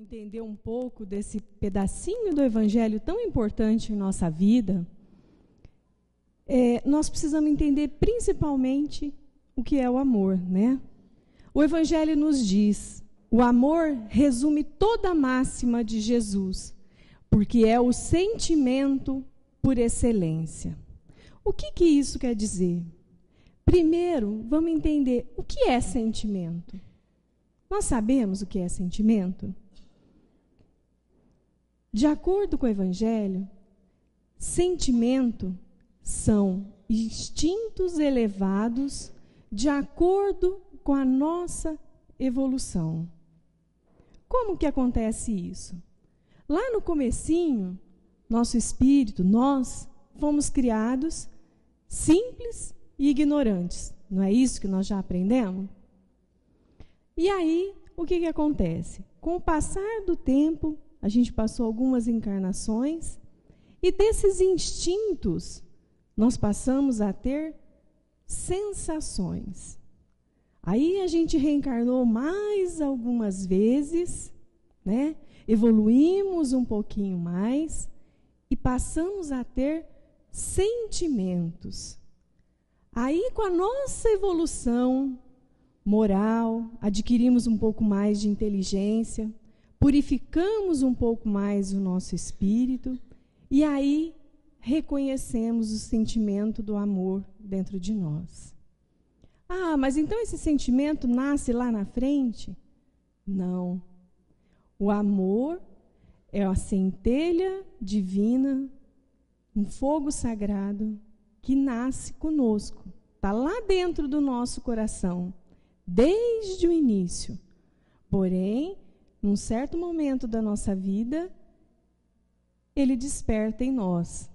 entender um pouco desse pedacinho do Evangelho tão importante em nossa vida, nós precisamos entender principalmente o que é o amor, né? O Evangelho nos diz, o amor resume toda a máxima de Jesus, porque é o sentimento por excelência. O que isso quer dizer? Primeiro, vamos entender o que é sentimento. Nós sabemos o que é sentimento? De acordo com o Evangelho, sentimento são instintos elevados de acordo com a nossa evolução. Como que acontece isso? Lá no comecinho, nosso espírito, nós fomos criados simples e ignorantes. Não é isso que nós já aprendemos? E aí, o que acontece? Com o passar do tempo, a gente passou algumas encarnações, e desses instintos, nós passamos a ter sensações. Aí a gente reencarnou mais algumas vezes, né? Evoluímos um pouquinho mais e passamos a ter sentimentos. Aí, com a nossa evolução moral, adquirimos um pouco mais de inteligência, purificamos um pouco mais o nosso espírito e aí reconhecemos o sentimento do amor dentro de nós. Ah, mas então esse sentimento nasce lá na frente? Não. O amor é a centelha divina, um fogo sagrado que nasce conosco. Está lá dentro do nosso coração, desde o início. Porém, num certo momento da nossa vida, ele desperta em nós.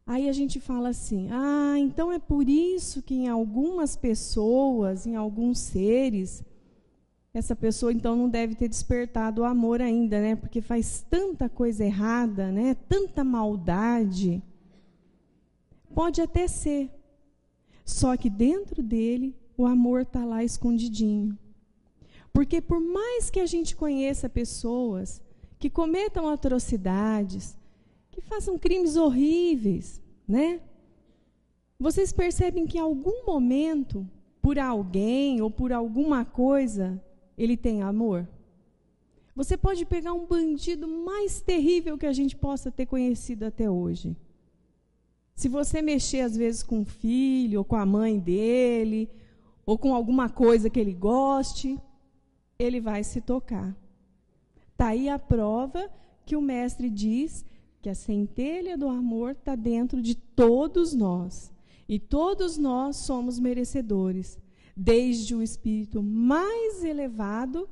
Aí a gente fala assim, então é por isso que em algumas pessoas, em alguns seres, essa pessoa então não deve ter despertado o amor ainda, né? Porque faz tanta coisa errada, né? Tanta maldade. Pode até ser. Só que dentro dele, o amor está lá escondidinho. Porque por mais que a gente conheça pessoas que cometam atrocidades, que façam crimes horríveis, né? Vocês percebem que em algum momento, por alguém ou por alguma coisa, ele tem amor? Você pode pegar um bandido mais terrível que a gente possa ter conhecido até hoje. Se você mexer às vezes com o filho, ou com a mãe dele, ou com alguma coisa que ele goste, ele vai se tocar. Está aí a prova que o mestre diz que a centelha do amor está dentro de todos nós. E todos nós somos merecedores, desde o espírito mais elevado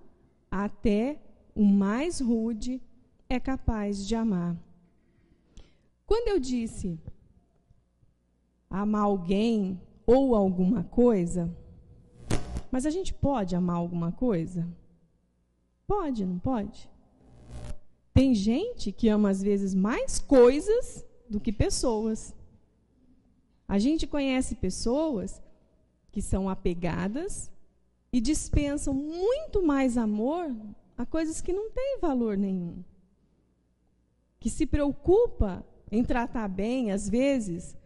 até o mais rude é capaz de amar. Quando eu disse amar alguém ou alguma coisa, mas a gente pode amar alguma coisa? Pode, não pode? Tem gente que ama, às vezes, mais coisas do que pessoas. A gente conhece pessoas que são apegadas e dispensam muito mais amor a coisas que não têm valor nenhum. Que se preocupa em tratar bem, às vezes,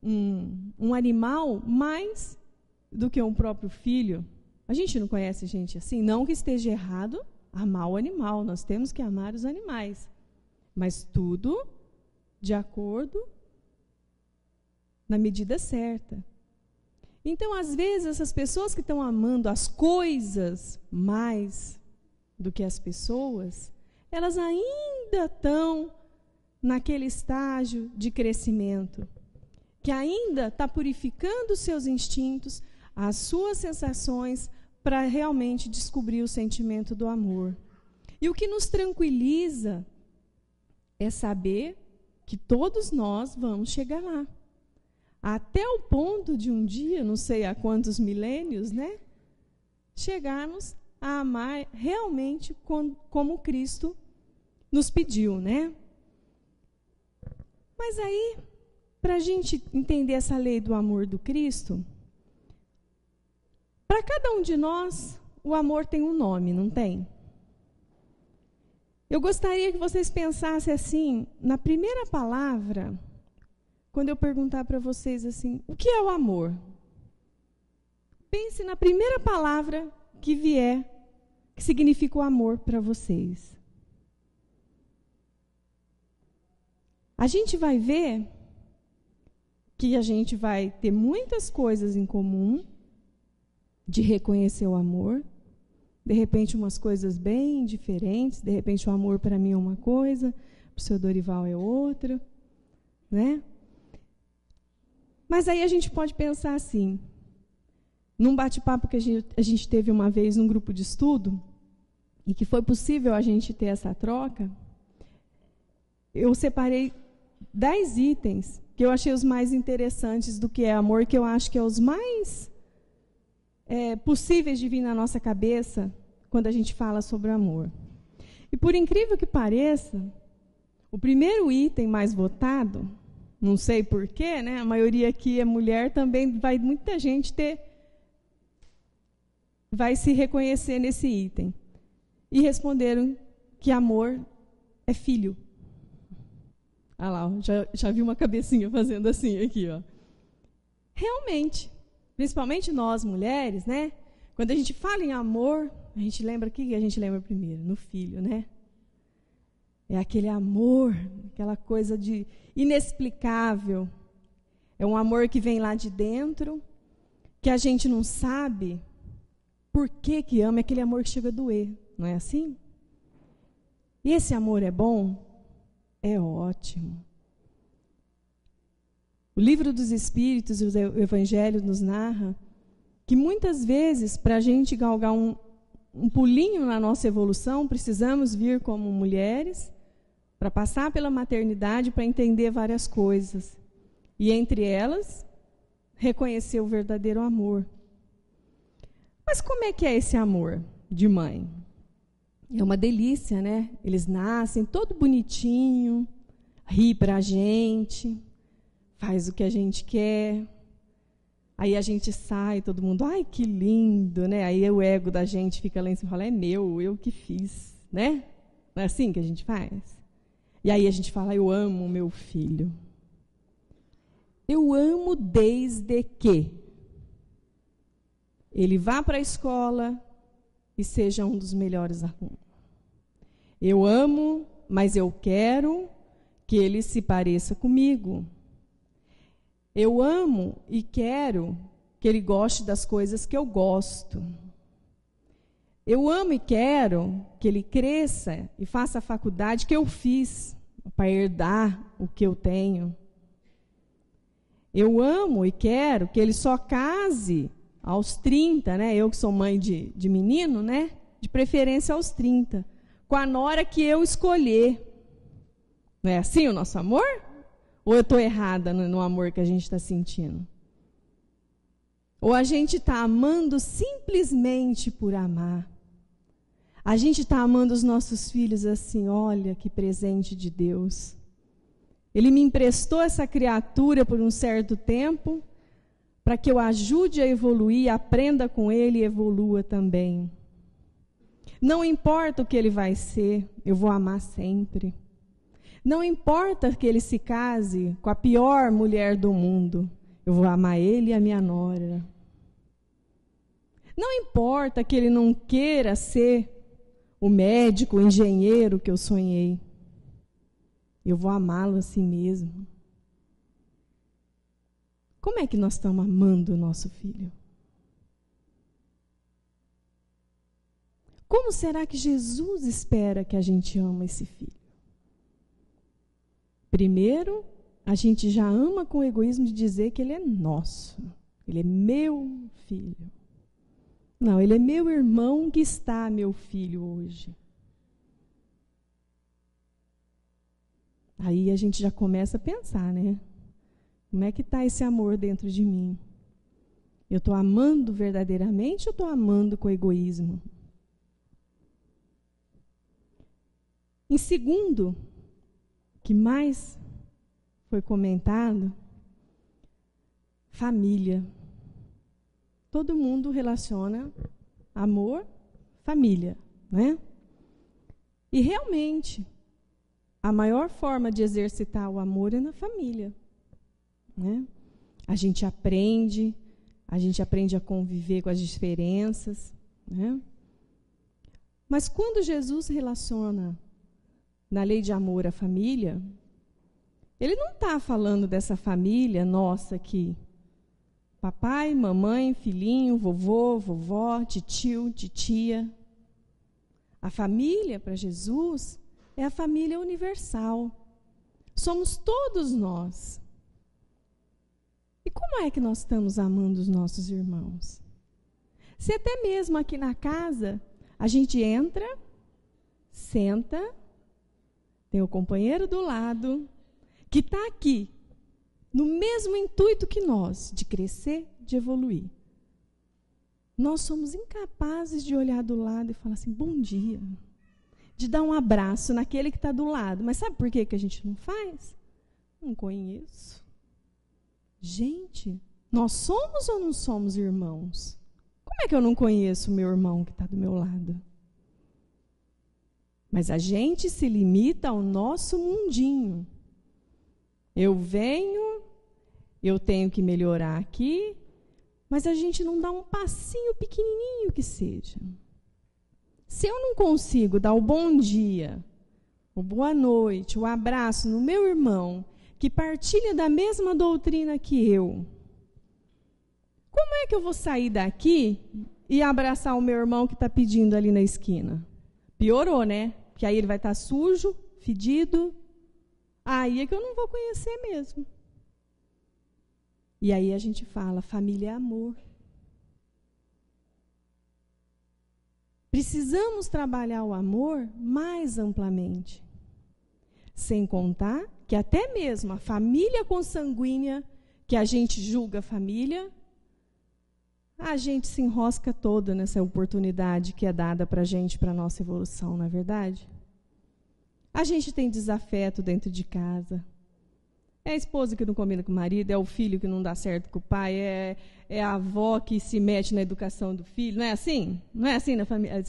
um animal mais do que um próprio filho. A gente não conhece gente assim? Não que esteja errado amar o animal, nós temos que amar os animais. Mas tudo de acordo na medida certa. Então, às vezes, essas pessoas que estão amando as coisas mais do que as pessoas, elas ainda estão naquele estágio de crescimento, que ainda está purificando os seus instintos, as suas sensações, para realmente descobrir o sentimento do amor. E o que nos tranquiliza é saber que todos nós vamos chegar lá. Até o ponto de um dia, não sei há quantos milênios, né? Chegarmos a amar realmente como Cristo nos pediu, né? Mas aí, para a gente entender essa lei do amor do Cristo, para cada um de nós, o amor tem um nome, não tem? Eu gostaria que vocês pensassem assim, na primeira palavra, quando eu perguntar para vocês assim, o que é o amor? Pense na primeira palavra que vier, que significa o amor para vocês. A gente vai ver que a gente vai ter muitas coisas em comum de reconhecer o amor. De repente, umas coisas bem diferentes. De repente, o amor para mim é uma coisa, para o seu Dorival é outra, né? Mas aí a gente pode pensar assim, num bate-papo que a gente teve uma vez num grupo de estudo, e que foi possível a gente ter essa troca, eu separei 10 itens que eu achei os mais interessantes do que é amor, que eu acho que é os mais possíveis de vir na nossa cabeça quando a gente fala sobre amor. E por incrível que pareça, o primeiro item mais votado, não sei porquê, né? A maioria aqui é mulher, também vai muita gente vai se reconhecer nesse item. E responderam que amor é filho. Ah lá, já vi uma cabecinha fazendo assim aqui, ó. Realmente, principalmente nós mulheres, né? Quando a gente fala em amor, a gente lembra o que a gente lembra primeiro? No filho, né? É aquele amor, aquela coisa de inexplicável. É um amor que vem lá de dentro, que a gente não sabe por que ama, é aquele amor que chega a doer, não é assim? E esse amor é bom? É ótimo. O livro dos Espíritos, o Evangelho nos narra que muitas vezes, para a gente galgar um pulinho na nossa evolução, precisamos vir como mulheres, para passar pela maternidade, para entender várias coisas. E entre elas, reconhecer o verdadeiro amor. Mas como é que é esse amor de mãe? É uma delícia, né? Eles nascem todo bonitinho, ri para a gente, faz o que a gente quer. Aí a gente sai, todo mundo, ai, que lindo, né? Aí o ego da gente fica lá em cima e fala, é meu, eu que fiz, né? Não é assim que a gente faz? E aí a gente fala, eu amo o meu filho. Eu amo desde que ele vá para a escola e seja um dos melhores alunos. Eu amo, mas eu quero que ele se pareça comigo. Eu amo e quero que ele goste das coisas que eu gosto. Eu amo e quero que ele cresça e faça a faculdade que eu fiz, para herdar o que eu tenho. Eu amo e quero que ele só case aos 30, né? Eu que sou mãe de menino, né? De preferência aos 30, com a nora que eu escolher. Não é assim o nosso amor? Ou eu estou errada no amor que a gente está sentindo? Ou a gente está amando simplesmente por amar? A gente está amando os nossos filhos assim, olha que presente de Deus. Ele me emprestou essa criatura por um certo tempo, para que eu ajude a evoluir, aprenda com ele e evolua também. Não importa o que ele vai ser, eu vou amar sempre. Não importa que ele se case com a pior mulher do mundo, eu vou amar ele e a minha nora. Não importa que ele não queira ser o médico, o engenheiro que eu sonhei, eu vou amá-lo assim mesmo. Como é que nós estamos amando o nosso filho? Como será que Jesus espera que a gente ama esse filho? Primeiro, a gente já ama com o egoísmo de dizer que ele é nosso. Ele é meu filho. Não, ele é meu irmão que está meu filho hoje. Aí a gente já começa a pensar, né? Como é que está esse amor dentro de mim? Eu estou amando verdadeiramente ou estou amando com egoísmo? Em segundo, que mais foi comentado, família. Todo mundo relaciona amor, família, né? E realmente, a maior forma de exercitar o amor é na família, né? A gente aprende a conviver com as diferenças, né? Mas quando Jesus relaciona na lei de amor a família, ele não está falando dessa família nossa aqui. Papai, mamãe, filhinho, vovô, vovó, titio, titia. A família, para Jesus, é a família universal. Somos todos nós. E como é que nós estamos amando os nossos irmãos? Se até mesmo aqui na casa, a gente entra, senta, tem o companheiro do lado, que está aqui, no mesmo intuito que nós, de crescer, de evoluir. Nós somos incapazes de olhar do lado e falar assim, bom dia. De dar um abraço naquele que está do lado. Mas sabe por que a gente não faz? Não conheço. Gente, nós somos ou não somos irmãos? Como é que eu não conheço o meu irmão que está do meu lado? Mas a gente se limita ao nosso mundinho. Eu venho, eu tenho que melhorar aqui, mas a gente não dá um passinho pequenininho que seja. Se eu não consigo dar o bom dia, o boa noite, o abraço no meu irmão, que partilha da mesma doutrina que eu, como é que eu vou sair daqui e abraçar o meu irmão que está pedindo ali na esquina? Piorou, né? Porque aí ele vai estar sujo, fedido. Aí é que eu não vou conhecer mesmo. E aí a gente fala, família é amor. Precisamos trabalhar o amor mais amplamente. Sem contar que até mesmo a família consanguínea, que a gente julga família, a gente se enrosca toda nessa oportunidade que é dada para a gente, para a nossa evolução, não é verdade? A gente tem desafeto dentro de casa. É a esposa que não combina com o marido, é o filho que não dá certo com o pai, é a avó que se mete na educação do filho. Não é assim? Não é assim na família?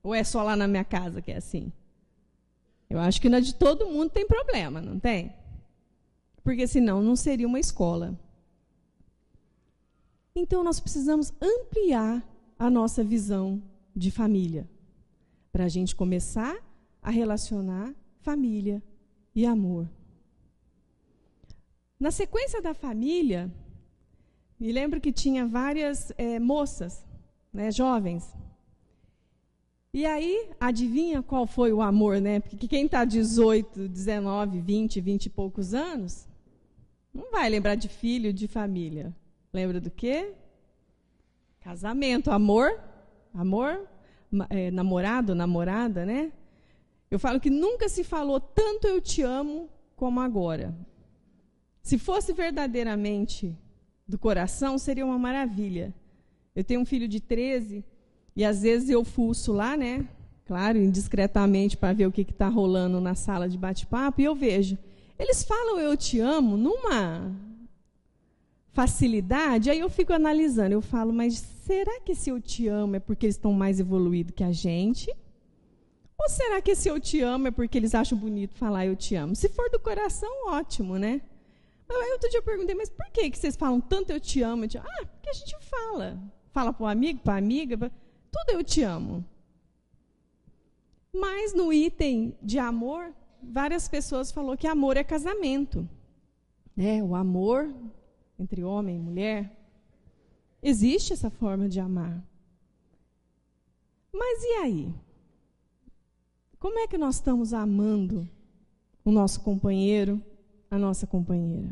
Ou é só lá na minha casa que é assim? Eu acho que na de todo mundo tem problema, não tem? Porque senão não seria uma escola. Então nós precisamos ampliar a nossa visão de família, para a gente começar a relacionar família e amor. Na sequência da família, me lembro que tinha várias moças, né, jovens. E aí, adivinha qual foi o amor, né? Porque quem está 18, 19, 20 e poucos anos, não vai lembrar de filho, de família. Lembra do quê? Casamento, amor, namorado, namorada, né? Eu falo que nunca se falou tanto eu te amo como agora. Se fosse verdadeiramente do coração, seria uma maravilha. Eu tenho um filho de 13 e às vezes eu fuço lá, né? Claro, indiscretamente para ver o que está rolando na sala de bate-papo e eu vejo. Eles falam eu te amo numa facilidade, aí eu fico analisando. Eu falo, mas será que esse eu te amo é porque eles estão mais evoluídos que a gente? Ou será que esse eu te amo é porque eles acham bonito falar eu te amo? Se for do coração, ótimo, né? Aí outro dia eu perguntei, mas por que vocês falam tanto eu te amo? Ah, porque a gente fala. Fala para o amigo, para a amiga, tudo eu te amo. Mas no item de amor, várias pessoas falaram que amor é casamento. O amor entre homem e mulher. Existe essa forma de amar. Mas e aí? Como é que nós estamos amando o nosso companheiro, a nossa companheira?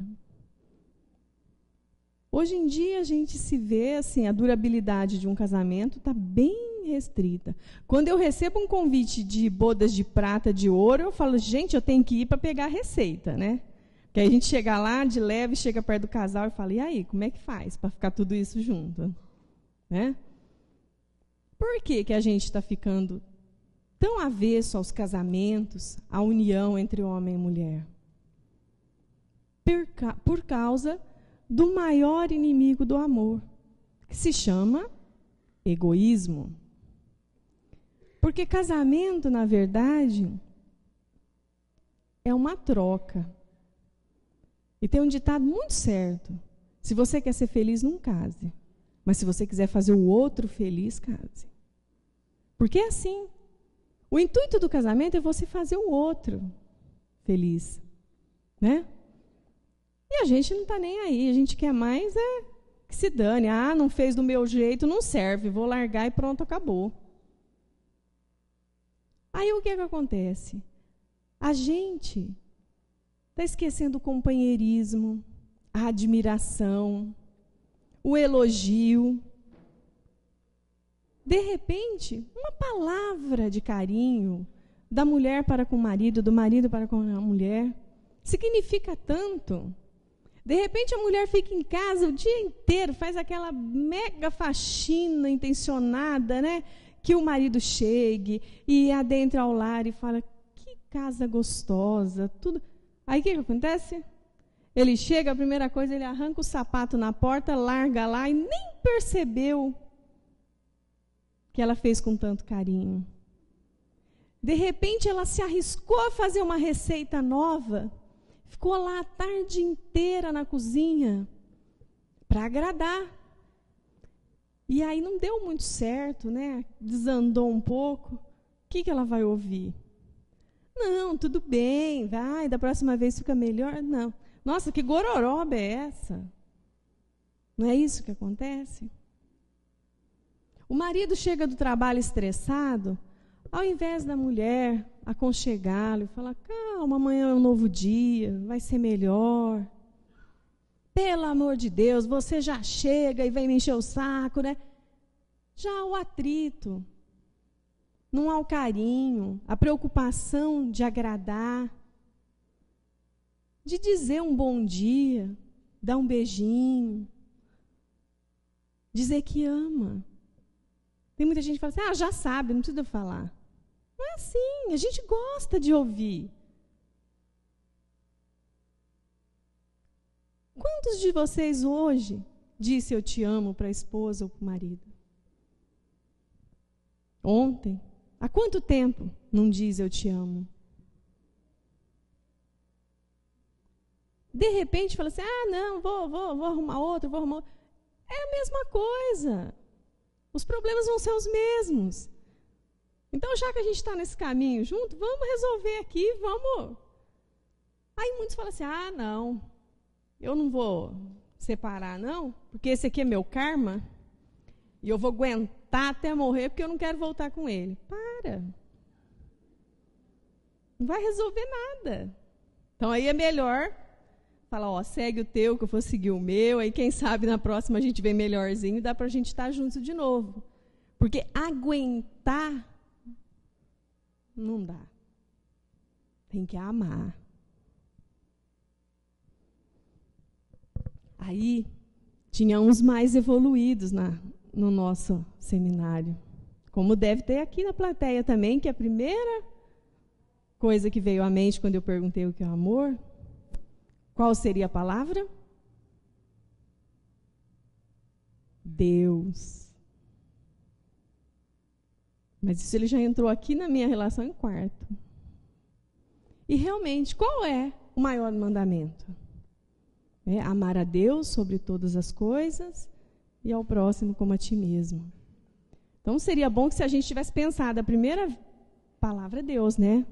Hoje em dia a gente se vê assim, a durabilidade de um casamento está bem restrita. Quando eu recebo um convite de bodas de prata, de ouro, eu falo, gente, eu tenho que ir para pegar a receita, né? Porque aí a gente chega lá, de leve, chega perto do casal e fala, e aí, como é que faz para ficar tudo isso junto? Né? Por que a gente está ficando tão avesso aos casamentos, à união entre homem e mulher? Por causa do maior inimigo do amor, que se chama egoísmo. Porque casamento, na verdade, é uma troca. E tem um ditado muito certo. Se você quer ser feliz, não case. Mas se você quiser fazer o outro feliz, case. Porque é assim. O intuito do casamento é você fazer o outro feliz. Né? E a gente não está nem aí. A gente quer mais que se dane. Ah, não fez do meu jeito, não serve. Vou largar e pronto, acabou. Aí o que acontece? A gente está esquecendo o companheirismo, a admiração, o elogio. De repente, uma palavra de carinho da mulher para com o marido, do marido para com a mulher, significa tanto. De repente, a mulher fica em casa o dia inteiro, faz aquela mega faxina intencionada, né? Que o marido chegue e adentre ao lar e fala, que casa gostosa, tudo. Aí o que acontece? Ele chega, a primeira coisa, ele arranca o sapato na porta, larga lá e nem percebeu que ela fez com tanto carinho. De repente, ela se arriscou a fazer uma receita nova, ficou lá a tarde inteira na cozinha para agradar. E aí não deu muito certo, né? Desandou um pouco. O que ela vai ouvir? Não, tudo bem, vai, da próxima vez fica melhor. Não. Nossa, que gororoba é essa? Não é isso que acontece? O marido chega do trabalho estressado, ao invés da mulher aconchegá-lo e falar, calma, amanhã é um novo dia, vai ser melhor. Pelo amor de Deus, você já chega e vem me encher o saco, né? Já há o atrito, não há o carinho, a preocupação de agradar, de dizer um bom dia, dar um beijinho, dizer que ama. Tem muita gente que fala assim, já sabe, não precisa falar. Não é assim, a gente gosta de ouvir. Quantos de vocês hoje disse eu te amo para a esposa ou para o marido? Ontem? Há quanto tempo não diz eu te amo? De repente fala assim, não, vou arrumar outro, vou arrumar outro. É a mesma coisa. Os problemas vão ser os mesmos. Então, já que a gente está nesse caminho junto, vamos resolver aqui, vamos. Aí muitos falam assim, não, eu não vou separar, não, porque esse aqui é meu karma, e eu vou aguentar até morrer, porque eu não quero voltar com ele. Para. Não vai resolver nada. Então, aí é melhor falar, segue o teu, que eu vou seguir o meu, aí quem sabe na próxima a gente vem melhorzinho e dá para a gente estar juntos de novo. Porque aguentar não dá. Tem que amar. Aí, tinha uns mais evoluídos no nosso seminário. Como deve ter aqui na plateia também, que a primeira coisa que veio à mente quando eu perguntei o que é o amor, qual seria a palavra? Deus. Mas isso ele já entrou aqui na minha relação em quarto. E realmente, qual é o maior mandamento? É amar a Deus sobre todas as coisas e ao próximo como a ti mesmo. Então, seria bom que se a gente tivesse pensado, a primeira palavra é Deus, né?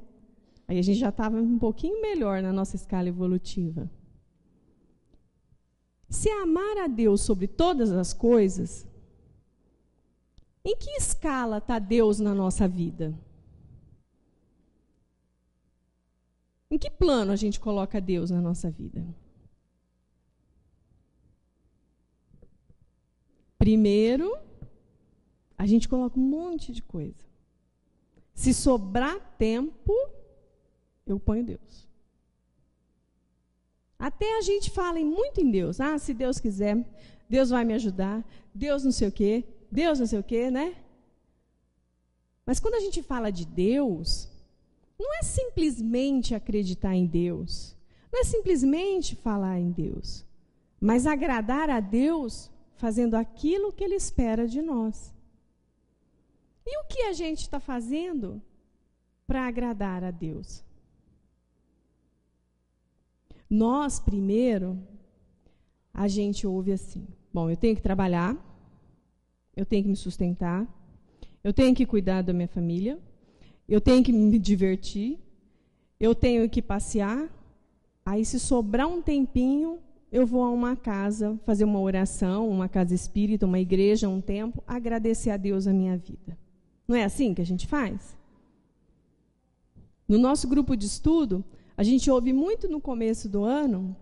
Aí a gente já estava um pouquinho melhor na nossa escala evolutiva. Se amar a Deus sobre todas as coisas, em que escala está Deus na nossa vida? Em que plano a gente coloca Deus na nossa vida? Primeiro, a gente coloca um monte de coisa. Se sobrar tempo, eu ponho Deus. Até a gente fala muito em Deus. Se Deus quiser, Deus vai me ajudar, Deus não sei o quê, né? Mas quando a gente fala de Deus, não é simplesmente acreditar em Deus, não é simplesmente falar em Deus, mas agradar a Deus fazendo aquilo que Ele espera de nós. E o que a gente está fazendo para agradar a Deus? Nós, primeiro, a gente ouve assim: bom, eu tenho que trabalhar, eu tenho que me sustentar, eu tenho que cuidar da minha família, eu tenho que me divertir, eu tenho que passear. Aí, se sobrar um tempinho, eu vou a uma casa, fazer uma oração, uma casa espírita, uma igreja, um templo, agradecer a Deus a minha vida. Não é assim que a gente faz? No nosso grupo de estudo, a gente ouve muito no começo do ano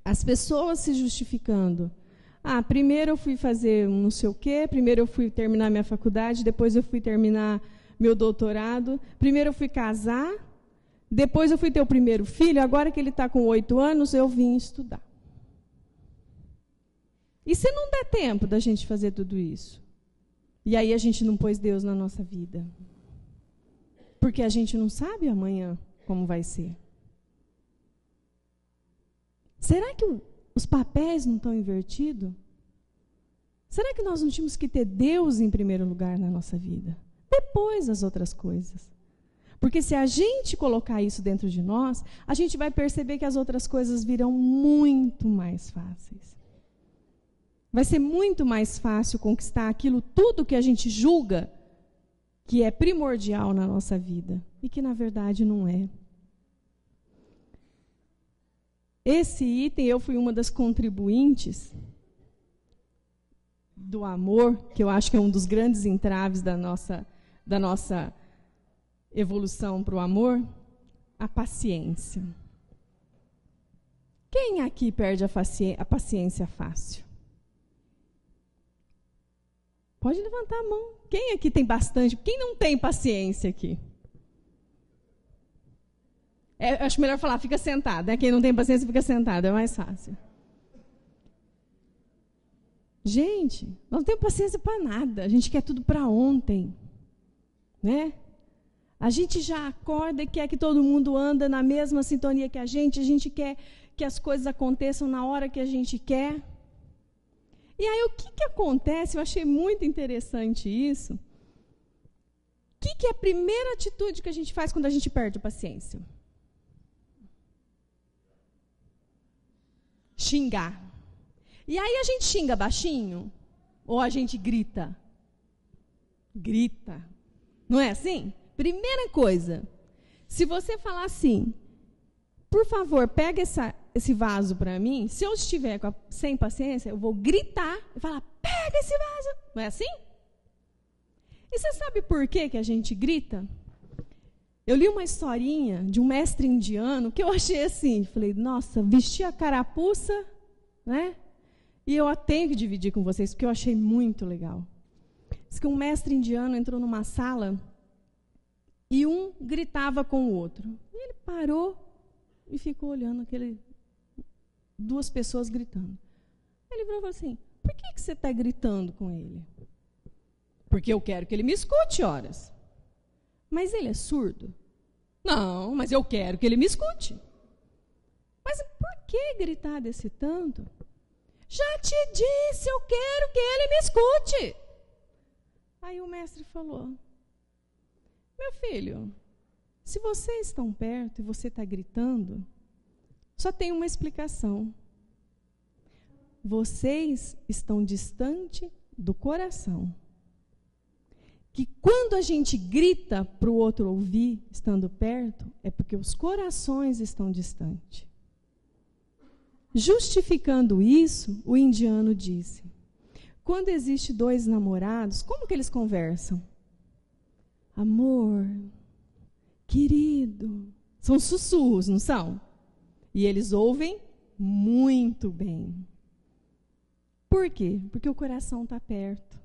as pessoas se justificando. Primeiro eu fui fazer um não sei o quê, primeiro eu fui terminar minha faculdade, depois eu fui terminar meu doutorado, primeiro eu fui casar, depois eu fui ter o primeiro filho, agora que ele está com 8 anos, eu vim estudar. E se não der tempo da gente fazer tudo isso? E aí a gente não pôs Deus na nossa vida? Porque a gente não sabe amanhã como vai ser. Será que os papéis não estão invertidos? Será que nós não tínhamos que ter Deus em primeiro lugar na nossa vida? Depois as outras coisas. Porque se a gente colocar isso dentro de nós, a gente vai perceber que as outras coisas virão muito mais fáceis. Vai ser muito mais fácil conquistar aquilo tudo que a gente julga que é primordial na nossa vida e que, na verdade, não é. Esse item, eu fui uma das contribuintes do amor, que eu acho que é um dos grandes entraves da nossa evolução para o amor, a paciência. Quem aqui perde a paciência fácil? Pode levantar a mão. Quem aqui tem bastante? Quem não tem paciência aqui? Acho melhor falar, fica sentado. Né? Quem não tem paciência, fica sentado. É mais fácil. Gente, nós não temos paciência para nada. A gente quer tudo para ontem. Né? A gente já acorda e quer que todo mundo anda na mesma sintonia que a gente quer que as coisas aconteçam na hora que a gente quer. E aí, o que acontece? Eu achei muito interessante isso. O que é a primeira atitude que a gente faz quando a gente perde a paciência? Xingar. E aí, a gente xinga baixinho? Ou a gente grita? Grita. Não é assim? Primeira coisa, se você falar assim, por favor, pega esse vaso para mim, se eu estiver sem paciência, eu vou gritar e falar, pega esse vaso. Não é assim? E você sabe por que a gente grita? Eu li uma historinha de um mestre indiano que eu achei assim, falei, nossa, vesti a carapuça, né? E eu a tenho que dividir com vocês, porque eu achei muito legal. Diz que um mestre indiano entrou numa sala e um gritava com o outro. E ele parou e ficou olhando duas pessoas gritando. Ele falou assim, por que você está gritando com ele? Porque eu quero que ele me escute, horas. Mas ele é surdo? Não, mas eu quero que ele me escute. Mas por que gritar desse tanto? Já te disse, eu quero que ele me escute. Aí o mestre falou, meu filho, se vocês estão perto e você está gritando, só tem uma explicação. Vocês estão distante do coração. Que quando a gente grita para o outro ouvir, estando perto, é porque os corações estão distantes. Justificando isso, o indiano disse, quando existe dois namorados, como que eles conversam? Amor, querido, são sussurros, não são? E eles ouvem muito bem. Por quê? Porque o coração está perto.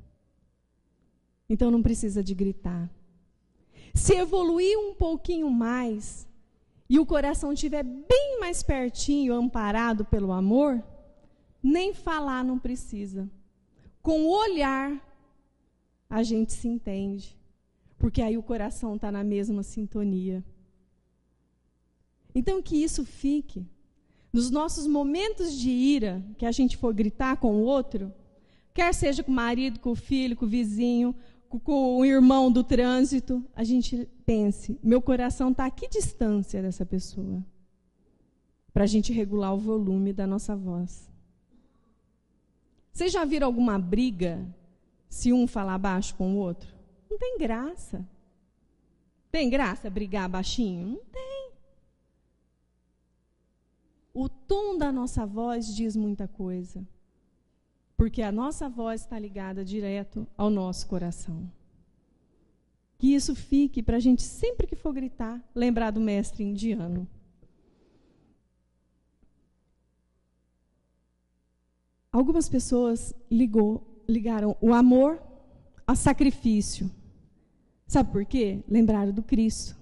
Então não precisa de gritar. Se evoluir um pouquinho mais e o coração estiver bem mais pertinho, amparado pelo amor, nem falar não precisa. Com o olhar a gente se entende. Porque aí o coração está na mesma sintonia. Então, que isso fique. Nos nossos momentos de ira, que a gente for gritar com o outro, quer seja com o marido, com o filho, com o vizinho, com o irmão do trânsito, a gente pense, meu coração está a que distância dessa pessoa? Para a gente regular o volume da nossa voz. Vocês já viram alguma briga se um falar baixo com o outro? Não tem graça. Tem graça brigar baixinho? Não tem. O tom da nossa voz diz muita coisa. Porque a nossa voz está ligada direto ao nosso coração. Que isso fique para a gente, sempre que for gritar, lembrar do mestre indiano. Algumas pessoas ligaram o amor a sacrifício. Sabe por quê? Lembraram do Cristo.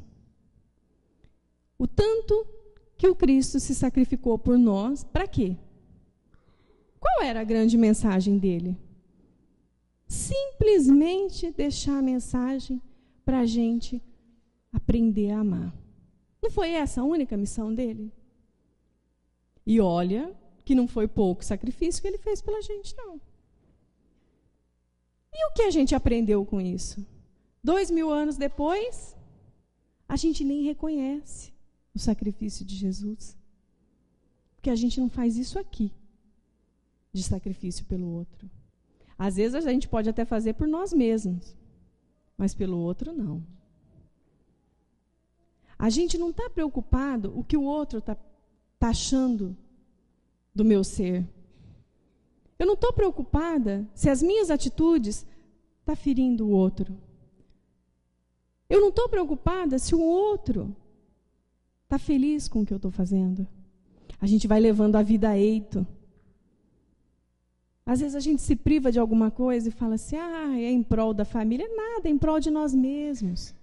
O tanto que o Cristo se sacrificou por nós, para quê? Qual era a grande mensagem dele? Simplesmente deixar a mensagem para a gente aprender a amar. Não foi essa a única missão dele? E olha que não foi pouco sacrifício que ele fez pela gente, não. E o que a gente aprendeu com isso? 2000 anos depois, a gente nem reconhece o sacrifício de Jesus. Porque a gente não faz isso aqui, de sacrifício pelo outro. Às vezes a gente pode até fazer por nós mesmos, mas pelo outro não. A gente não está preocupado o que o outro está achando do meu ser. Eu não estou preocupada se as minhas atitudes estão ferindo o outro. Eu não estou preocupada se o outro está feliz com o que eu estou fazendo. A gente vai levando a vida a eito. Às vezes a gente se priva de alguma coisa e fala assim, é em prol da família. Nada, é em prol de nós mesmos.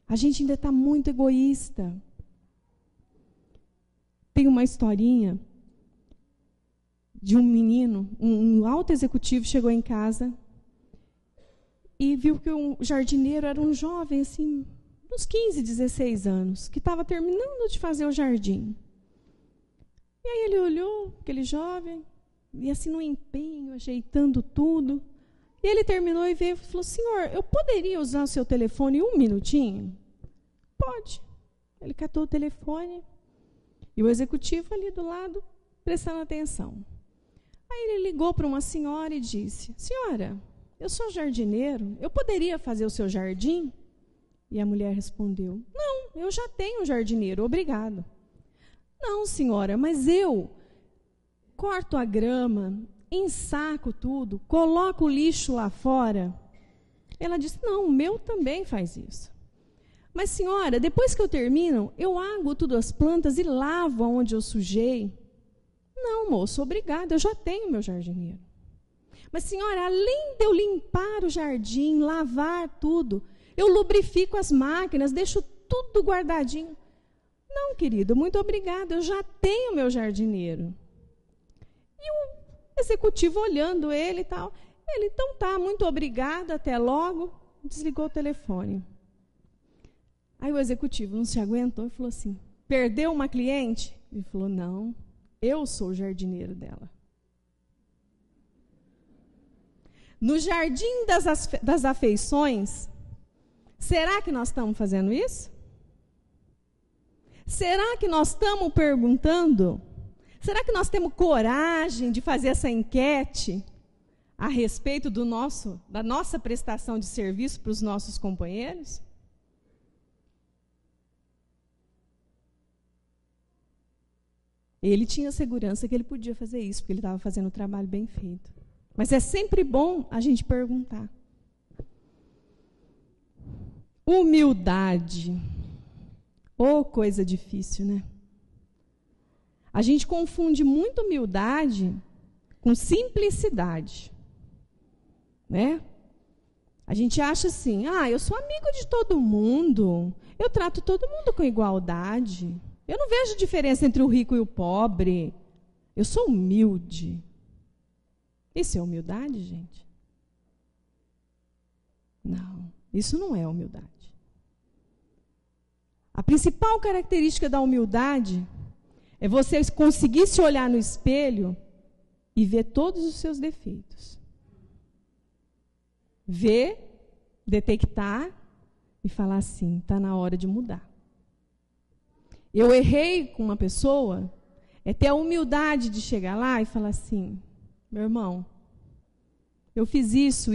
A gente ainda está muito egoísta. Tem uma historinha de um menino, um alto executivo chegou em casa e viu que o jardineiro era um jovem, assim, uns 15, 16 anos, que estava terminando de fazer o jardim. E aí ele olhou aquele jovem, e assim no empenho, ajeitando tudo. E ele terminou e veio e falou, senhor, eu poderia usar o seu telefone 1 minutinho? Pode. Ele catou o telefone e o executivo ali do lado, prestando atenção. Aí ele ligou para uma senhora e disse, senhora, eu sou jardineiro, eu poderia fazer o seu jardim? E a mulher respondeu, não, eu já tenho um jardineiro, obrigado. Não, senhora, mas eu corto a grama, ensaco tudo, coloco o lixo lá fora. Ela disse, não, o meu também faz isso. Mas, senhora, depois que eu termino, eu aguo tudo as plantas e lavo onde eu sujei. Não, moço, obrigada, eu já tenho meu jardineiro. Mas, senhora, além de eu limpar o jardim, lavar tudo, eu lubrifico as máquinas, deixo tudo guardadinho. Não, querido, muito obrigada, eu já tenho meu jardineiro. E o executivo olhando ele e tal, ele, então tá, muito obrigada, até logo, desligou o telefone. Aí o executivo não se aguentou e falou assim, perdeu uma cliente? Ele falou, não, eu sou o jardineiro dela. No jardim das afeições, será que nós estamos fazendo isso? Será que nós estamos perguntando? Será que nós temos coragem de fazer essa enquete a respeito da nossa prestação de serviço para os nossos companheiros? Ele tinha segurança que ele podia fazer isso, porque ele estava fazendo o trabalho bem feito. Mas é sempre bom a gente perguntar. Humildade. Oh, coisa difícil, né? A gente confunde muito humildade com simplicidade, né? A gente acha assim, eu sou amigo de todo mundo, eu trato todo mundo com igualdade, eu não vejo diferença entre o rico e o pobre, eu sou humilde. Isso é humildade, gente? Não, isso não é humildade. A principal característica da humildade é você conseguir se olhar no espelho e ver todos os seus defeitos. Ver detectar e falar assim, está na hora de mudar. Eu errei com uma pessoa, é ter a humildade de chegar lá e falar assim, meu irmão, eu fiz isso,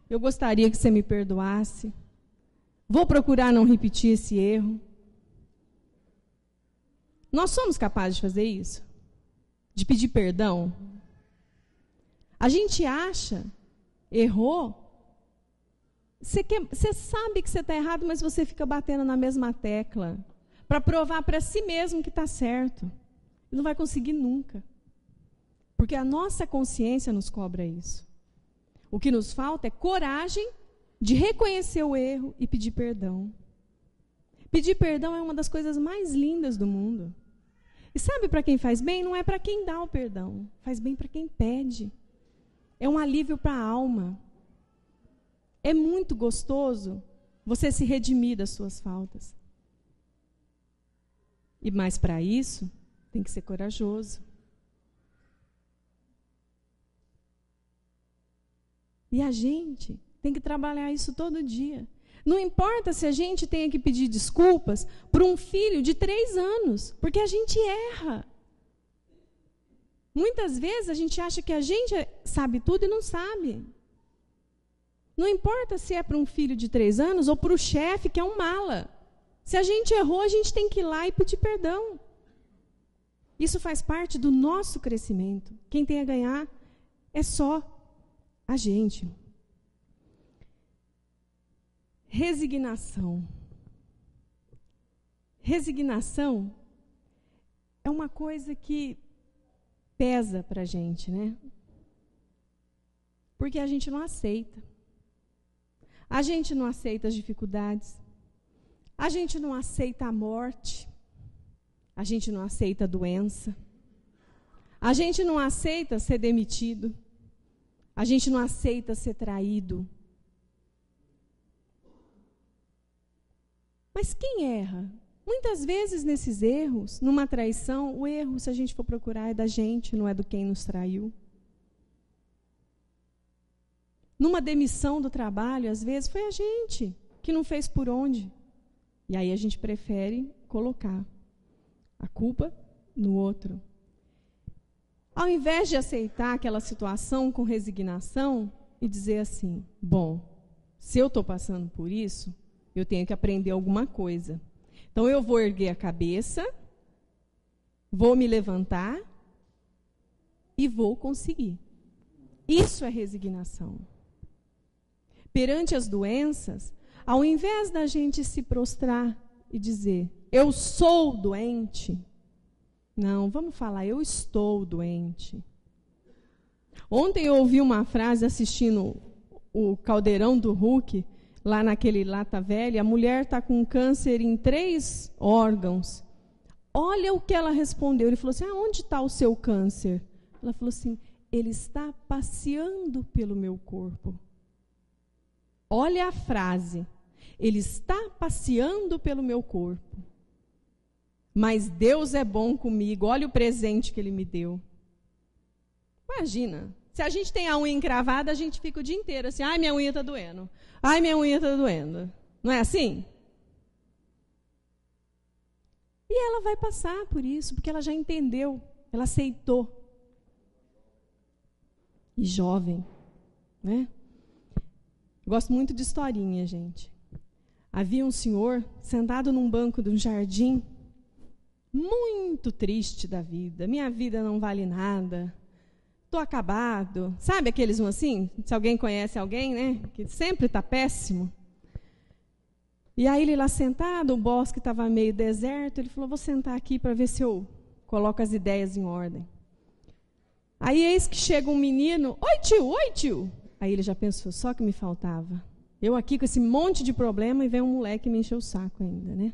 eu gostaria que você me perdoasse, vou procurar não repetir esse erro. Nós somos capazes de fazer isso? De pedir perdão? A gente acha, errou, você sabe que você está errado, mas você fica batendo na mesma tecla para provar para si mesmo que está certo. E não vai conseguir nunca. Porque a nossa consciência nos cobra isso. O que nos falta é coragem de reconhecer o erro e pedir perdão. Pedir perdão é uma das coisas mais lindas do mundo. E sabe para quem faz bem? Não é para quem dá o perdão. Faz bem para quem pede. É um alívio para a alma. É muito gostoso você se redimir das suas faltas. E mais para isso, tem que ser corajoso. E a gente tem que trabalhar isso todo dia. Não importa se a gente tenha que pedir desculpas por um filho de 3 anos, porque a gente erra. Muitas vezes a gente acha que a gente sabe tudo e não sabe. Não importa se é para um filho de 3 anos ou para o chefe que é um mala. Se a gente errou, a gente tem que ir lá e pedir perdão. Isso faz parte do nosso crescimento. Quem tem a ganhar é só a gente. Resignação. Resignação é uma coisa que pesa para a gente, né? Porque a gente não aceita. A gente não aceita as dificuldades. A gente não aceita a morte. A gente não aceita a doença. A gente não aceita ser demitido. A gente não aceita ser traído. Mas quem erra? Muitas vezes nesses erros, numa traição, o erro, se a gente for procurar, é da gente, não é do quem nos traiu. Numa demissão do trabalho, às vezes, foi a gente que não fez por onde. E aí a gente prefere colocar a culpa no outro. Ao invés de aceitar aquela situação com resignação e dizer assim, bom, se eu estou passando por isso, eu tenho que aprender alguma coisa. Então eu vou erguer a cabeça, vou me levantar e vou conseguir. Isso é resignação. Perante as doenças, ao invés da gente se prostrar e dizer, eu sou doente, não, vamos falar, eu estou doente. Ontem eu ouvi uma frase assistindo o Caldeirão do Hulk, lá naquele Lata Velha, a mulher está com câncer em 3 órgãos. Olha o que ela respondeu. Ele falou assim, onde está o seu câncer? Ela falou assim, ele está passeando pelo meu corpo. Olha a frase. Ele está passeando pelo meu corpo. Mas Deus é bom comigo. Olha o presente que Ele me deu. Imagina. Se a gente tem a unha encravada, a gente fica o dia inteiro assim, ai, minha unha está doendo. Ai, minha unha está doendo. Não é assim? E ela vai passar por isso, porque ela já entendeu. Ela aceitou. E jovem, né? Gosto muito de historinha, gente. Havia um senhor sentado num banco de um jardim, muito triste da vida. Minha vida não vale nada. Estou acabado. Sabe aqueles assim? Se alguém conhece alguém, né? Que sempre está péssimo. E aí ele lá sentado, o bosque estava meio deserto, ele falou, vou sentar aqui para ver se eu coloco as ideias em ordem. Aí eis que chega um menino, oi tio. Aí ele já pensou, só que me faltava. Eu aqui com esse monte de problema e vem um moleque me encher o saco ainda, né?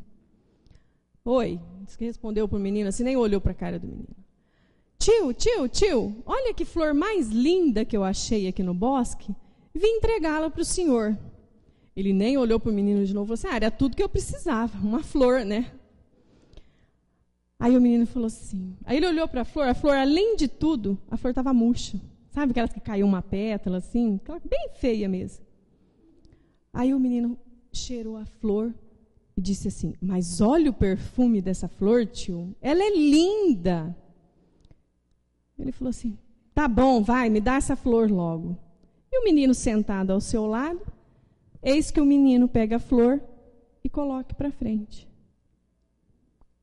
Oi, disse que respondeu para o menino, assim, nem olhou para a cara do menino. Tio, olha que flor mais linda que eu achei aqui no bosque, vim entregá-la para o senhor. Ele nem olhou para o menino de novo e falou assim, era tudo que eu precisava, uma flor, né? Aí o menino falou assim, aí ele olhou para a flor, além de tudo, a flor estava murcha. Sabe aquelas que caiu uma pétala assim? Aquela bem feia mesmo. Aí o menino cheirou a flor e disse assim: mas olha o perfume dessa flor, tio. Ela é linda. Ele falou assim: tá bom, vai, me dá essa flor logo. E o menino sentado ao seu lado, eis que o menino pega a flor e coloca para frente.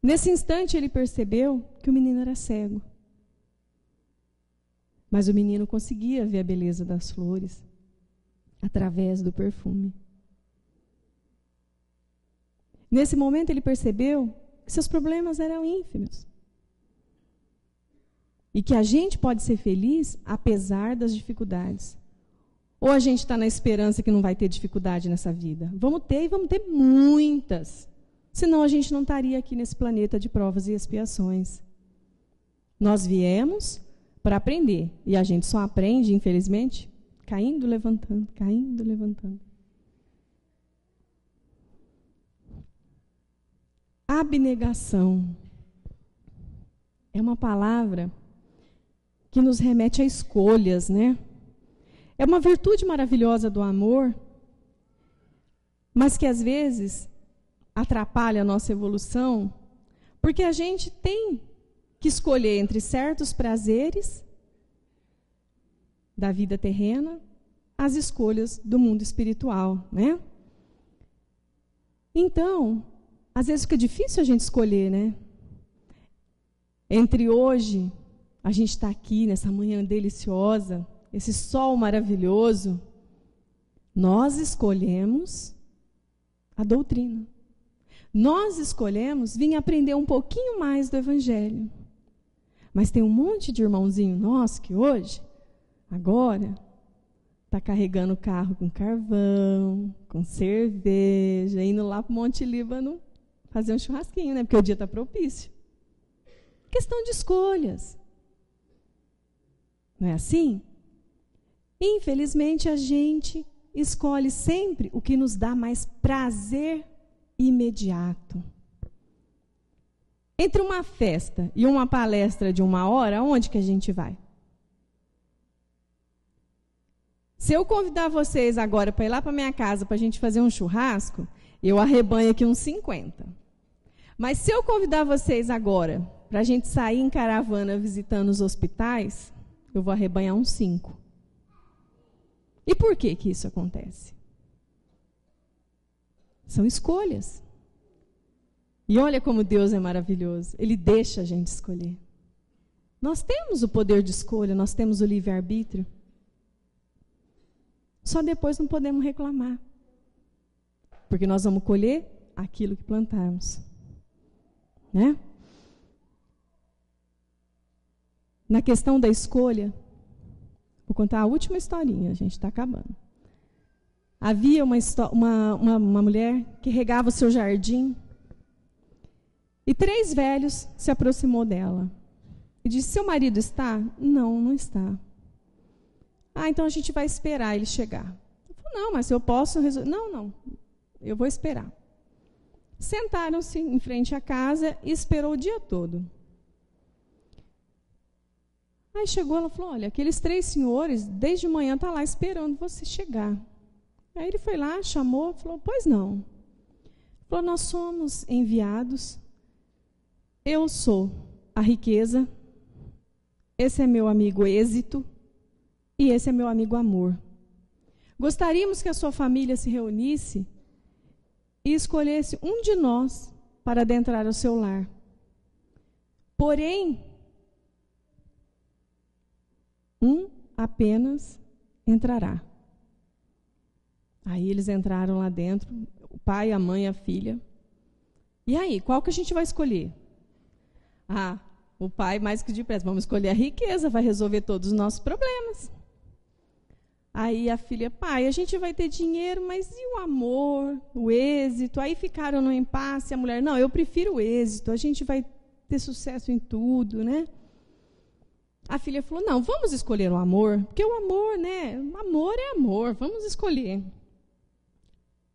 Nesse instante ele percebeu que o menino era cego. Mas o menino conseguia ver a beleza das flores através do perfume. Nesse momento ele percebeu que seus problemas eram ínfimos. E que a gente pode ser feliz apesar das dificuldades. Ou a gente está na esperança que não vai ter dificuldade nessa vida? Vamos ter, e vamos ter muitas. Senão a gente não estaria aqui nesse planeta de provas e expiações. Nós viemos para aprender. E a gente só aprende, infelizmente, caindo, levantando, caindo, levantando. Abnegação é uma palavra que nos remete a escolhas, né? É uma virtude maravilhosa do amor, mas que às vezes atrapalha a nossa evolução, porque a gente tem que escolher entre certos prazeres da vida terrena, as escolhas do mundo espiritual, né? Então, às vezes fica difícil a gente escolher, né? Entre hoje, a gente está aqui nessa manhã deliciosa, esse sol maravilhoso, nós escolhemos a doutrina. Nós escolhemos vir aprender um pouquinho mais do Evangelho. Mas tem um monte de irmãozinho nosso que hoje, agora, está carregando o carro com carvão, com cerveja, indo lá para o Monte Líbano fazer um churrasquinho, né? Porque o dia está propício. Questão de escolhas. Não é assim? Infelizmente, a gente escolhe sempre o que nos dá mais prazer imediato. Entre uma festa e uma palestra de 1 hora, aonde que a gente vai? Se eu convidar vocês agora para ir lá para minha casa para a gente fazer um churrasco, eu arrebanho aqui uns 50. Mas se eu convidar vocês agora para a gente sair em caravana visitando os hospitais, eu vou arrebanhar uns 5. E por que que isso acontece? São escolhas. E olha como Deus é maravilhoso. Ele deixa a gente escolher. Nós temos o poder de escolha, nós temos o livre-arbítrio. Só depois não podemos reclamar. Porque nós vamos colher aquilo que plantarmos. Né? Na questão da escolha, vou contar a última historinha, a gente está acabando. Havia uma mulher que regava o seu jardim e 3 velhos se aproximou dela e disse: seu marido está? Não, não está. Ah, então a gente vai esperar ele chegar. Eu falei: não, mas eu posso resolver. Não, eu vou esperar. Sentaram-se em frente à casa e esperou o dia todo. Aí chegou, ela falou: olha, aqueles 3 senhores, desde manhã estão lá esperando você chegar. Aí ele foi lá, chamou, falou: pois não. Falou: nós somos enviados, eu sou a riqueza, esse é meu amigo êxito e esse é meu amigo amor. Gostaríamos que a sua família se reunisse e escolhesse um de nós para adentrar ao seu lar. Porém, um apenas entrará. Aí eles entraram lá dentro, o pai, a mãe, a filha. E aí, qual que a gente vai escolher? Ah, o pai mais que depressa, vamos escolher a riqueza, vai resolver todos os nossos problemas. Aí a filha: pai, a gente vai ter dinheiro, mas e o amor, o êxito? Aí ficaram no impasse, a mulher: não, eu prefiro o êxito, a gente vai ter sucesso em tudo, né? A filha falou: não, vamos escolher o amor, porque o amor, né? Amor é amor, vamos escolher.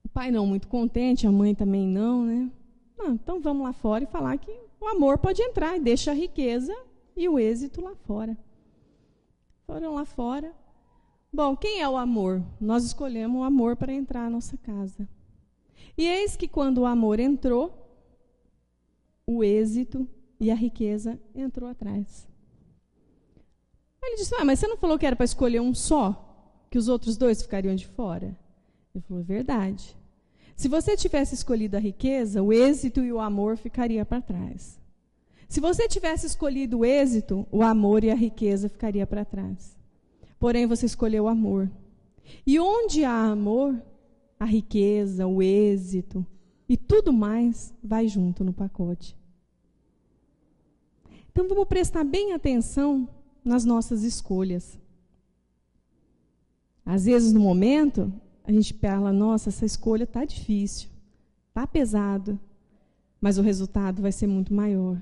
O pai não muito contente, a mãe também não, né? Não, então vamos lá fora e falar que o amor pode entrar e deixa a riqueza e o êxito lá fora. Foram lá fora. Bom, quem é o amor? Nós escolhemos o amor para entrar na nossa casa. E eis que quando o amor entrou, o êxito e a riqueza entrou atrás. Aí ele disse, mas você não falou que era para escolher um só? Que os outros dois ficariam de fora? Ele falou, é verdade. Se você tivesse escolhido a riqueza, o êxito e o amor ficariam para trás. Se você tivesse escolhido o êxito, o amor e a riqueza ficariam para trás. Porém, você escolheu o amor. E onde há amor, a riqueza, o êxito e tudo mais vai junto no pacote. Então, vamos prestar bem atenção nas nossas escolhas. Às vezes, no momento, a gente fala, nossa, essa escolha está difícil, está pesado, mas o resultado vai ser muito maior.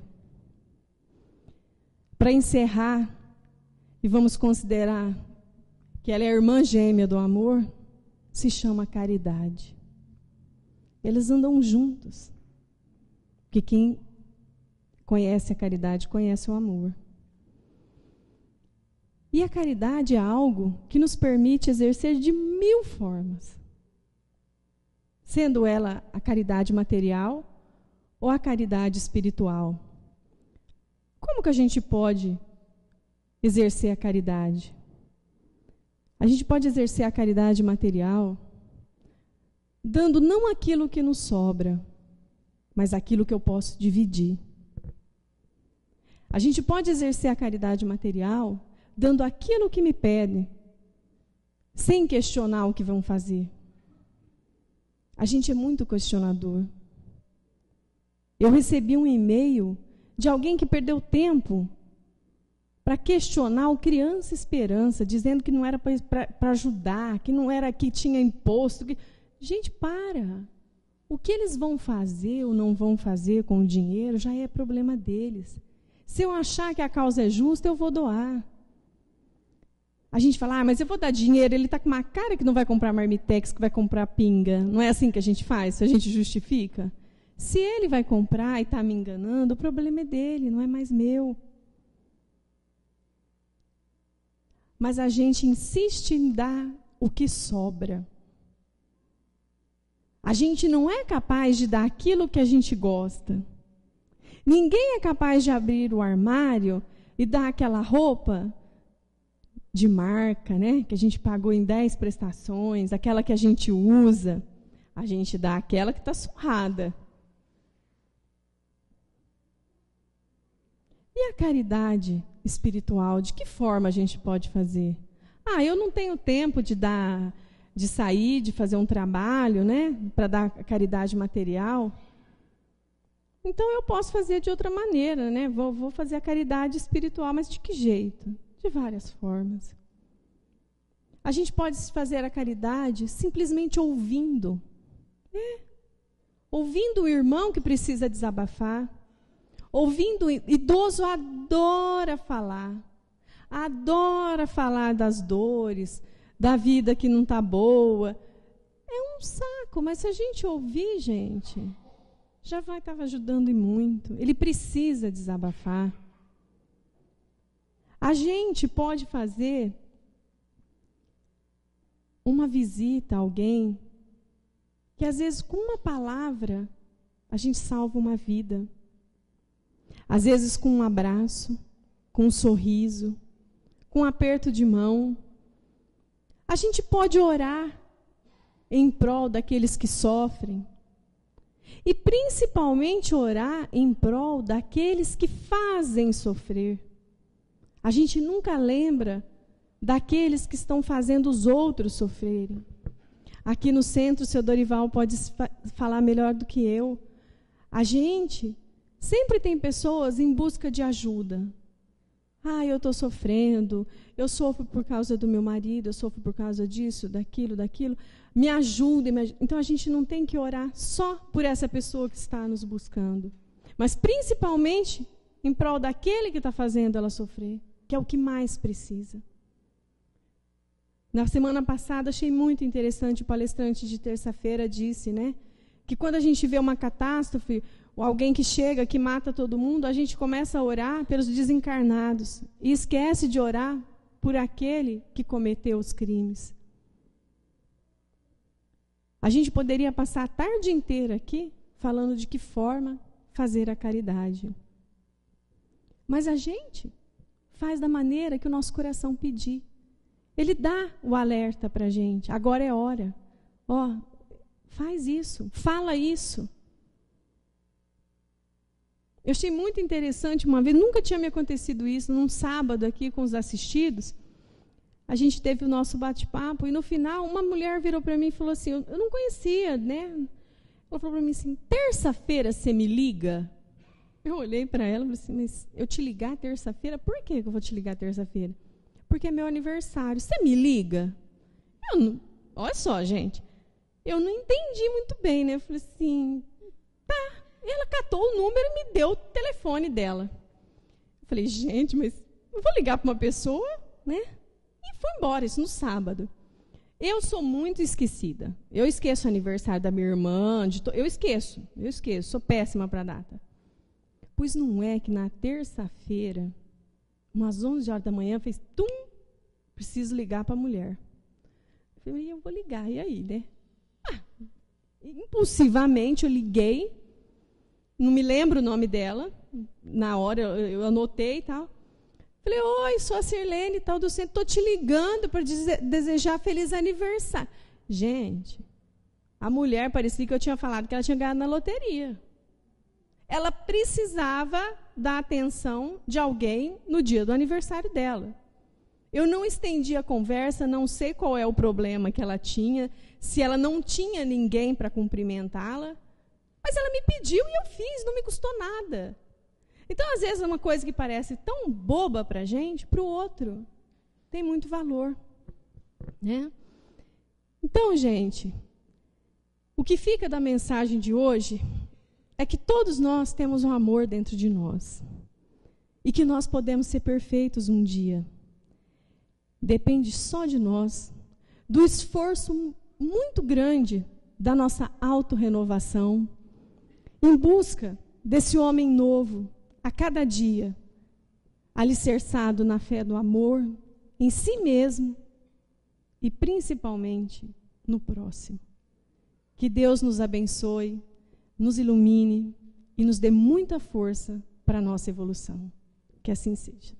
Para encerrar, e vamos considerar que ela é a irmã gêmea do amor, se chama caridade. Eles andam juntos. Porque quem conhece a caridade, conhece o amor. E a caridade é algo que nos permite exercer de 1000 formas. Sendo ela a caridade material ou a caridade espiritual. Como que a gente pode exercer a caridade? A gente pode exercer a caridade material dando não aquilo que nos sobra, mas aquilo que eu posso dividir. A gente pode exercer a caridade material dando aquilo que me pedem, sem questionar o que vão fazer. A gente é muito questionador. Eu recebi um e-mail de alguém que perdeu tempo para questionar o Criança Esperança, dizendo que não era para ajudar, que não era que tinha imposto. Gente, para! O que eles vão fazer ou não vão fazer com o dinheiro já é problema deles. Se eu achar que a causa é justa, eu vou doar. A gente fala, mas eu vou dar dinheiro, ele está com uma cara que não vai comprar marmitex, que vai comprar pinga. Não é assim que a gente faz, se a gente justifica? Se ele vai comprar e está me enganando, o problema é dele, não é mais meu. Mas a gente insiste em dar o que sobra. A gente não é capaz de dar aquilo que a gente gosta. Ninguém é capaz de abrir o armário e dar aquela roupa de marca, né? Que a gente pagou em 10 prestações, aquela que a gente usa. A gente dá aquela que está surrada. E a caridade espiritual, de que forma a gente pode fazer? Eu não tenho tempo de sair, de fazer um trabalho, né, para dar caridade material. Então eu posso fazer de outra maneira, né? Vou fazer a caridade espiritual, mas de que jeito? De várias formas. A gente pode fazer a caridade simplesmente ouvindo. Ouvindo o irmão que precisa desabafar. Ouvindo, idoso adora falar das dores, da vida que não está boa. É um saco, mas se a gente ouvir, gente, já vai estar ajudando e muito. Ele precisa desabafar. A gente pode fazer uma visita a alguém que, às vezes, com uma palavra, a gente salva uma vida. Às vezes com um abraço, com um sorriso, com um aperto de mão. A gente pode orar em prol daqueles que sofrem. E principalmente orar em prol daqueles que fazem sofrer. A gente nunca lembra daqueles que estão fazendo os outros sofrerem. Aqui no centro, o seu Dorival pode falar melhor do que eu. A gente sempre tem pessoas em busca de ajuda. Eu estou sofrendo, eu sofro por causa do meu marido, eu sofro por causa disso, daquilo. Me ajuda. Então, a gente não tem que orar só por essa pessoa que está nos buscando, mas principalmente em prol daquele que está fazendo ela sofrer, que é o que mais precisa. Na semana passada, achei muito interessante, o palestrante de terça-feira disse, né, que quando a gente vê uma catástrofe, ou alguém que chega, que mata todo mundo, a gente começa a orar pelos desencarnados e esquece de orar por aquele que cometeu os crimes. A gente poderia passar a tarde inteira aqui falando de que forma fazer a caridade. Mas a gente faz da maneira que o nosso coração pedir. Ele dá o alerta para a gente. Agora é hora. Ó, faz isso, fala isso. Eu achei muito interessante uma vez, nunca tinha me acontecido isso, num sábado aqui com os assistidos, a gente teve o nosso bate-papo e no final uma mulher virou para mim e falou assim, eu não conhecia, né? Ela falou para mim assim, terça-feira você me liga? Eu olhei para ela e falei assim, mas eu te ligar terça-feira? Por que eu vou te ligar terça-feira? Porque é meu aniversário. Você me liga? Olha só, gente. Eu não entendi muito bem, né? Eu falei assim, tá. Ela catou o número e me deu o telefone dela. Eu falei, gente, mas eu vou ligar para uma pessoa, né? E fui embora, isso no sábado. Eu sou muito esquecida. Eu esqueço o aniversário da minha irmã, eu esqueço, sou péssima para a data. Pois não é que na terça-feira, umas 11 horas da manhã, fez tum, preciso ligar para a mulher. Eu falei, eu vou ligar, e aí, né? Impulsivamente eu liguei, não me lembro o nome dela, na hora eu anotei e tal. Falei, oi, sou a Sirlene, tal do centro, estou te ligando para desejar feliz aniversário. Gente, a mulher parecia que eu tinha falado que ela tinha ganhado na loteria. Ela precisava da atenção de alguém no dia do aniversário dela. Eu não estendi a conversa, não sei qual é o problema que ela tinha, se ela não tinha ninguém para cumprimentá-la, mas ela me pediu e eu fiz, não me custou nada. Então, às vezes, uma coisa que parece tão boba para a gente, para o outro, tem muito valor. Né? Então, gente, o que fica da mensagem de hoje é que todos nós temos um amor dentro de nós e que nós podemos ser perfeitos um dia. Depende só de nós, do esforço muito grande da nossa autorrenovação, em busca desse homem novo, a cada dia, alicerçado na fé do amor, em si mesmo e principalmente no próximo. Que Deus nos abençoe, nos ilumine e nos dê muita força para a nossa evolução. Que assim seja.